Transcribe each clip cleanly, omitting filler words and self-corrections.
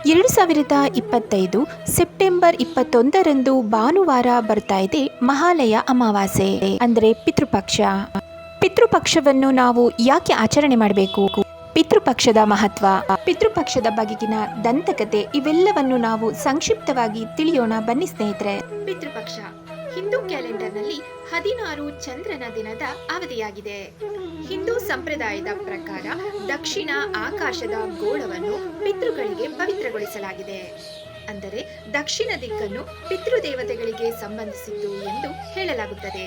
2025 September 21ರಂದು ಭಾನುವಾರ ಬರ್ತಾ ಇದೆ ಮಹಾಲಯ ಅಮಾವಾಸ್ಯೆ ಅಂದರೆ ಪಿತೃಪಕ್ಷ. ಪಿತೃಪಕ್ಷವನ್ನು ನಾವು ಯಾಕೆ ಆಚರಣೆ ಮಾಡಬೇಕು, ಪಿತೃಪಕ್ಷದ ಮಹತ್ವ, ಪಿತೃಪಕ್ಷದ ಬಗೆಗಿನ ದಂತಕತೆ ಇವೆಲ್ಲವನ್ನು ನಾವು ಸಂಕ್ಷಿಪ್ತವಾಗಿ ತಿಳಿಯೋಣ ಬನ್ನಿ ಸ್ನೇಹಿತರೆ. ಪಿತೃಪಕ್ಷ ಹಿಂದೂ ಕ್ಯಾಲೆಂಡರ್ನಲ್ಲಿ 16 ಚಂದ್ರನ ದಿನದ ಅವಧಿಯಾಗಿದೆ. ಹಿಂದೂ ಸಂಪ್ರದಾಯದ ಪ್ರಕಾರ ದಕ್ಷಿಣ ಆಕಾಶದ ಗೋಳವನ್ನು ಪಿತೃಗಳಿಗೆ ಪವಿತ್ರಗೊಳಿಸಲಾಗಿದೆ. ಅಂದರೆ ದಕ್ಷಿಣ ದಿಕ್ಕನ್ನು ಪಿತೃದೇವತೆಗಳಿಗೆ ಸಂಬಂಧಿಸಿದ್ದು ಎಂದು ಹೇಳಲಾಗುತ್ತದೆ.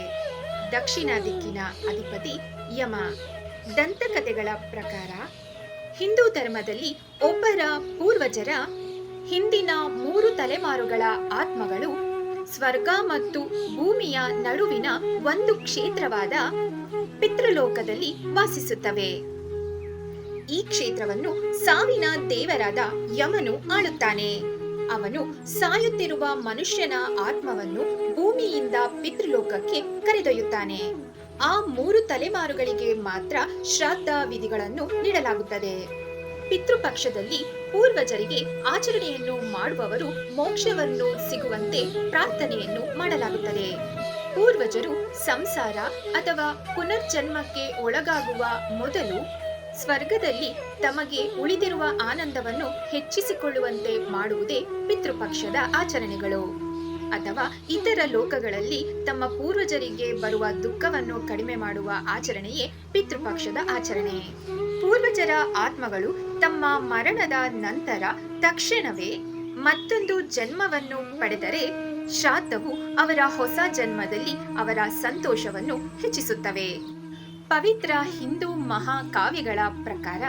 ದಕ್ಷಿಣ ದಿಕ್ಕಿನ ಅಧಿಪತಿ ಯಮ. ದಂತಕಥೆಗಳ ಪ್ರಕಾರ ಹಿಂದೂ ಧರ್ಮದಲ್ಲಿ ಒಬ್ಬರ ಪೂರ್ವಜರ ಹಿಂದಿನ 3 ತಲೆಮಾರುಗಳ ಆತ್ಮಗಳು ಸ್ವರ್ಗ ಮತ್ತು ಭೂಮಿಯ ನಡುವಿನ ಒಂದು ಕ್ಷೇತ್ರವಾದ ಪಿತೃಲೋಕದಲ್ಲಿ ವಾಸಿಸುತ್ತವೆ. ಈ ಕ್ಷೇತ್ರವನ್ನು ಸಾವಿನ ದೇವರಾದ ಯಮನು ಆಳುತ್ತಾನೆ. ಅವನು ಸಾಯುತ್ತಿರುವ ಮನುಷ್ಯನ ಆತ್ಮವನ್ನು ಭೂಮಿಯಿಂದ ಪಿತೃಲೋಕಕ್ಕೆ ಕರೆದೊಯ್ಯುತ್ತಾನೆ. ಆ 3 ತಲೆಮಾರುಗಳಿಗೆ ಮಾತ್ರ ಶ್ರಾದ್ದ ವಿಧಿಗಳನ್ನು ನೀಡಲಾಗುತ್ತದೆ. ಪಿತೃಪಕ್ಷದಲ್ಲಿ ಪೂರ್ವಜರಿಗೆ ಆಚರಣೆಯನ್ನು ಮಾಡುವವರು ಮೋಕ್ಷವನ್ನು ಸಿಗುವಂತೆ ಪ್ರಾರ್ಥನೆಯನ್ನು ಮಾಡಲಾಗುತ್ತದೆ. ಪೂರ್ವಜರು ಸಂಸಾರ ಅಥವಾ ಪುನರ್ಜನ್ಮಕ್ಕೆ ಒಳಗಾಗುವ ಮೊದಲು ಸ್ವರ್ಗದಲ್ಲಿ ತಮಗೆ ಉಳಿದಿರುವ ಆನಂದವನ್ನು ಹೆಚ್ಚಿಸಿಕೊಳ್ಳುವಂತೆ ಮಾಡುವುದೇ ಪಿತೃಪಕ್ಷದ ಆಚರಣೆಗಳು. ಅಥವಾ ಇತರ ಲೋಕಗಳಲ್ಲಿ ತಮ್ಮ ಪೂರ್ವಜರಿಗೆ ಬರುವ ದುಃಖವನ್ನು ಕಡಿಮೆ ಮಾಡುವ ಆಚರಣೆಯೇ ಪಿತೃಪಕ್ಷದ ಆಚರಣೆ. ಪೂರ್ವಜರ ಆತ್ಮಗಳು ತಮ್ಮ ಮರಣದ ನಂತರ ತಕ್ಷಣವೇ ಮತ್ತೊಂದು ಜನ್ಮವನ್ನು ಪಡೆದರೆ ಶ್ರಾದ್ದವು ಅವರ ಹೊಸ ಜನ್ಮದಲ್ಲಿ ಅವರ ಸಂತೋಷವನ್ನು ಹೆಚ್ಚಿಸುತ್ತವೆ. ಪವಿತ್ರ ಹಿಂದೂ ಮಹಾಕಾವ್ಯಗಳ ಪ್ರಕಾರ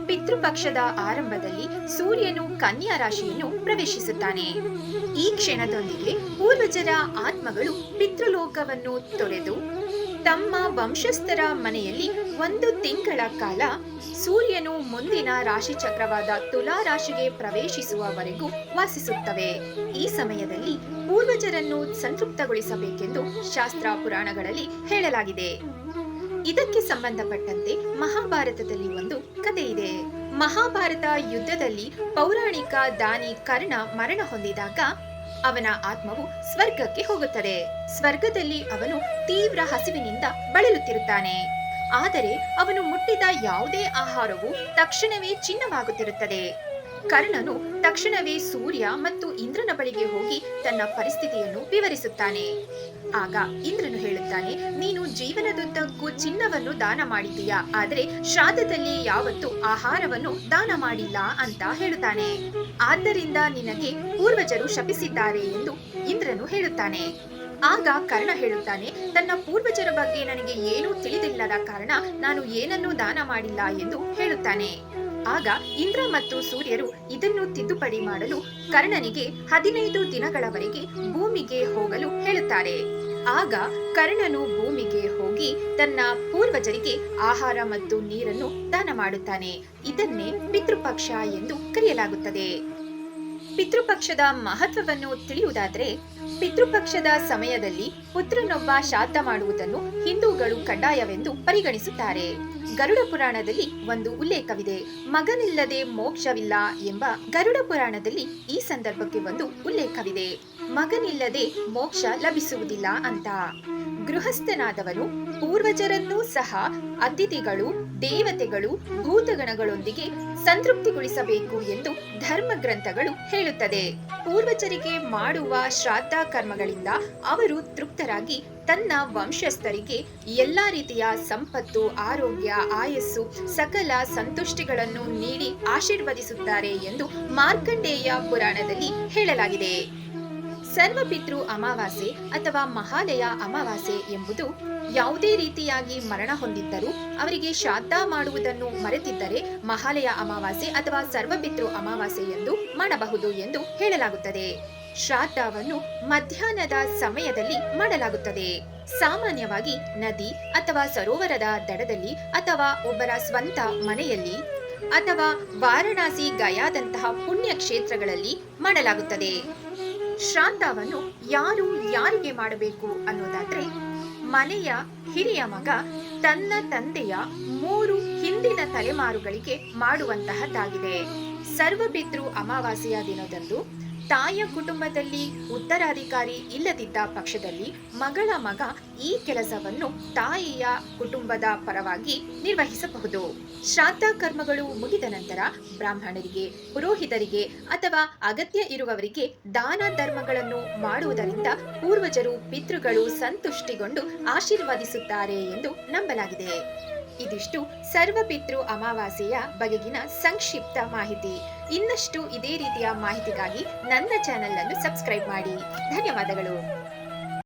ಪಿತೃಪಕ್ಷದ ಆರಂಭದಲ್ಲಿ ಸೂರ್ಯನು ಕನ್ಯಾ ರಾಶಿಯನ್ನು ಪ್ರವೇಶಿಸುತ್ತಾನೆ. ಈ ಕ್ಷಣದೊಂದಿಗೆ ಪೂರ್ವಜರ ಆತ್ಮಗಳು ಪಿತೃಲೋಕವನ್ನು ತೊರೆದು ತಮ್ಮ ವಂಶಸ್ಥರ ಮನೆಯಲ್ಲಿ 1 ತಿಂಗಳ ಕಾಲ ಸೂರ್ಯನು ಮುಂದಿನ ರಾಶಿ ಚಕ್ರವಾದ ತುಲಾ ರಾಶಿಗೆ ಪ್ರವೇಶಿಸುವವರೆಗೂ ವಾಸಿಸುತ್ತವೆ. ಈ ಸಮಯದಲ್ಲಿ ಪೂರ್ವಜರನ್ನು ಸಂತೃಪ್ತಗೊಳಿಸಬೇಕೆಂದು ಶಾಸ್ತ್ರ ಪುರಾಣಗಳಲ್ಲಿ ಹೇಳಲಾಗಿದೆ. ಇದಕ್ಕೆ ಸಂಬಂಧಪಟ್ಟಂತೆ ಮಹಾಭಾರತದಲ್ಲಿ ಒಂದು ಕಥೆ ಇದೆ. ಮಹಾಭಾರತ ಯುದ್ಧದಲ್ಲಿ ಪೌರಾಣಿಕ ದಾನಿ ಕರ್ಣ ಮರಣ ಹೊಂದಿದಾಗ ಅವನ ಆತ್ಮವು ಸ್ವರ್ಗಕ್ಕೆ ಹೋಗುತ್ತದೆ. ಸ್ವರ್ಗದಲ್ಲಿ ಅವನು ತೀವ್ರ ಹಸಿವಿನಿಂದ ಬಳಲುತ್ತಿರುತ್ತಾನೆ. ಆದರೆ ಅವನು ಮುಟ್ಟಿದ ಯಾವುದೇ ಆಹಾರವು ತಕ್ಷಣವೇ ಚಿನ್ನವಾಗುತ್ತಿರುತ್ತದೆ. ಕರ್ಣನು ತಕ್ಷಣವೇ ಸೂರ್ಯ ಮತ್ತು ಇಂದ್ರನ ಬಳಿಗೆ ಹೋಗಿ ತನ್ನ ಪರಿಸ್ಥಿತಿಯನ್ನು ವಿವರಿಸುತ್ತಾನೆ. ಆಗ ಇಂದ್ರನು ಹೇಳುತ್ತಾನೆ, ನೀನು ಜೀವನದುದ್ದಕ್ಕೂ ಚಿನ್ನವನ್ನು ದಾನ ಮಾಡಿದ್ದೀಯಾ, ಆದರೆ ಶ್ರಾದ್ದದಲ್ಲಿ ಯಾವತ್ತೂ ಆಹಾರವನ್ನು ದಾನ ಮಾಡಿಲ್ಲ ಅಂತ ಹೇಳುತ್ತಾನೆ. ಆದ್ದರಿಂದ ನಿನಗೆ ಪೂರ್ವಜರು ಶಪಿಸಿದ್ದಾರೆ ಎಂದು ಇಂದ್ರನು ಹೇಳುತ್ತಾನೆ. ಆಗ ಕರ್ಣ ಹೇಳುತ್ತಾನೆ, ತನ್ನ ಪೂರ್ವಜರ ಬಗ್ಗೆ ನನಗೆ ಏನೂ ತಿಳಿದಿಲ್ಲದ ಕಾರಣ ನಾನು ಏನನ್ನೂ ದಾನ ಮಾಡಿಲ್ಲ ಎಂದು ಹೇಳುತ್ತಾನೆ. ಆಗ ಇಂದ್ರ ಮತ್ತು ಸೂರ್ಯರು ಇದನ್ನು ತಿದ್ದುಪಡಿ ಮಾಡಲು ಕರ್ಣನಿಗೆ 15 ದಿನಗಳವರೆಗೆ ಭೂಮಿಗೆ ಹೋಗಲು ಹೇಳುತ್ತಾರೆ. ಆಗ ಕರ್ಣನು ಭೂಮಿಗೆ ಹೋಗಿ ತನ್ನ ಪೂರ್ವಜರಿಗೆ ಆಹಾರ ಮತ್ತು ನೀರನ್ನು ದಾನ ಮಾಡುತ್ತಾನೆ. ಇದನ್ನೇ ಪಿತೃಪಕ್ಷ ಎಂದು ಕರೆಯಲಾಗುತ್ತದೆ. ಪಿತೃಪಕ್ಷದ ಮಹತ್ವವನ್ನು ತಿಳಿಯುವುದಾದರೆ, ಪಿತೃಪಕ್ಷದ ಸಮಯದಲ್ಲಿ ಪುತ್ರನೊಬ್ಬ ಶ್ರಾದ್ದ ಮಾಡುವುದನ್ನು ಹಿಂದೂಗಳು ಕಡ್ಡಾಯವೆಂದು ಪರಿಗಣಿಸುತ್ತಾರೆ. ಗರುಡ ಪುರಾಣದಲ್ಲಿ ಒಂದು ಉಲ್ಲೇಖವಿದೆ. ಮಗನಿಲ್ಲದೆ ಮೋಕ್ಷವಿಲ್ಲ ಎಂಬ ಗರುಡ ಪುರಾಣದಲ್ಲಿ ಈ ಸಂದರ್ಭಕ್ಕೆ ಒಂದು ಉಲ್ಲೇಖವಿದೆ. ಮಗನಿಲ್ಲದೆ ಮೋಕ್ಷ ಲಭಿಸುವುದಿಲ್ಲ ಅಂತ. ಗೃಹಸ್ಥನಾದವನು ಪೂರ್ವಜರನ್ನೂ ಸಹ ಅತಿಥಿಗಳು, ದೇವತೆಗಳು, ಭೂತಗಣಗಳೊಂದಿಗೆ ಸಂತೃಪ್ತಿಗೊಳಿಸಬೇಕು ಎಂದು ಧರ್ಮ ಗ್ರಂಥಗಳು ಹೇಳುತ್ತದೆ. ಪೂರ್ವಜರಿಗೆ ಮಾಡುವ ಶ್ರಾದ್ದ ಕರ್ಮಗಳಿಂದ ಅವರು ತೃಪ್ತರಾಗಿ ತನ್ನ ವಂಶಸ್ಥರಿಗೆ ಎಲ್ಲಾ ರೀತಿಯ ಸಂಪತ್ತು, ಆರೋಗ್ಯ, ಆಯಸ್ಸು, ಸಕಲ ಸಂತುಷ್ಟಿಗಳನ್ನು ನೀಡಿ ಆಶೀರ್ವದಿಸುತ್ತಾರೆ ಎಂದು ಮಾರ್ಕಂಡೇಯ ಪುರಾಣದಲ್ಲಿ ಹೇಳಲಾಗಿದೆ. ಸರ್ವಪಿತೃ ಅಮಾವಾಸ್ಯೆ ಅಥವಾ ಮಹಾಲಯ ಅಮಾವಾಸ್ಯೆ ಎಂಬುದು ಯಾವುದೇ ರೀತಿಯಾಗಿ ಮರಣ ಹೊಂದಿದ್ದರೂ ಅವರಿಗೆ ಶ್ರಾದ್ದ ಮಾಡುವುದನ್ನು ಮರೆತಿದ್ದರೆ ಮಹಾಲಯ ಅಮಾವಾಸ್ಯೆ ಅಥವಾ ಸರ್ವಪಿತೃ ಅಮಾವಾಸ್ಯೆ ಎಂದು ಮಾಡಬಹುದು ಎಂದು ಹೇಳಲಾಗುತ್ತದೆ. ಶ್ರಾದ್ದವನ್ನು ಮಧ್ಯಾಹ್ನದ ಸಮಯದಲ್ಲಿ ಮಾಡಲಾಗುತ್ತದೆ. ಸಾಮಾನ್ಯವಾಗಿ ನದಿ ಅಥವಾ ಸರೋವರದ ದಡದಲ್ಲಿ ಅಥವಾ ಒಬ್ಬರ ಸ್ವಂತ ಮನೆಯಲ್ಲಿ ಅಥವಾ ವಾರಣಾಸಿ, ಗಯಾದಂತಹ ಪುಣ್ಯ ಕ್ಷೇತ್ರಗಳಲ್ಲಿ ಮಾಡಲಾಗುತ್ತದೆ. ಶ್ರಾದ್ದವನ್ನು ಯಾರಿಗೆ ಮಾಡಬೇಕು ಅನ್ನೋದಾದ್ರೆ, ಮನೆಯ ಹಿರಿಯ ಮಗ ತನ್ನ ತಂದೆಯ 3 ಹಿಂದಿನ ತಲೆಮಾರುಗಳಿಗೆ ಮಾಡುವಂತಹದ್ದಾಗಿದೆ. ಸರ್ವಪಿತೃ ಅಮಾವಾಸ್ಯೆಯ ದಿನದಂದು ತಾಯಿಯ ಕುಟುಂಬದಲ್ಲಿ ಉತ್ತರಾಧಿಕಾರಿ ಇಲ್ಲದಿದ್ದ ಪಕ್ಷದಲ್ಲಿ ಮಗಳ ಮಗ ಈ ಕೆಲಸವನ್ನು ತಾಯಿಯ ಕುಟುಂಬದ ಪರವಾಗಿ ನಿರ್ವಹಿಸಬಹುದು. ಶ್ರಾದ್ದ ಕರ್ಮಗಳು ಮುಗಿದ ನಂತರ ಬ್ರಾಹ್ಮಣರಿಗೆ, ಪುರೋಹಿತರಿಗೆ ಅಥವಾ ಅಗತ್ಯ ಇರುವವರಿಗೆ ದಾನ ಧರ್ಮಗಳನ್ನು ಮಾಡುವುದರಿಂದ ಪೂರ್ವಜರು ಪಿತೃಗಳು ಸಂತುಷ್ಟಿಗೊಂಡು ಆಶೀರ್ವದಿಸುತ್ತಾರೆ ಎಂದು ನಂಬಲಾಗಿದೆ. ಇದಿಷ್ಟು ಸರ್ವಪಿತೃ ಅಮಾವಾಸ್ಯೆಯ ಬಗೆಗಿನ ಸಂಕ್ಷಿಪ್ತ ಮಾಹಿತಿ. ಇನ್ನಷ್ಟು ಇದೇ ರೀತಿಯ ಮಾಹಿತಿಗಾಗಿ ನನ್ನ ಚಾನೆಲ್ ಅನ್ನು ಸಬ್ಸ್ಕ್ರೈಬ್ ಮಾಡಿ. ಧನ್ಯವಾದಗಳು.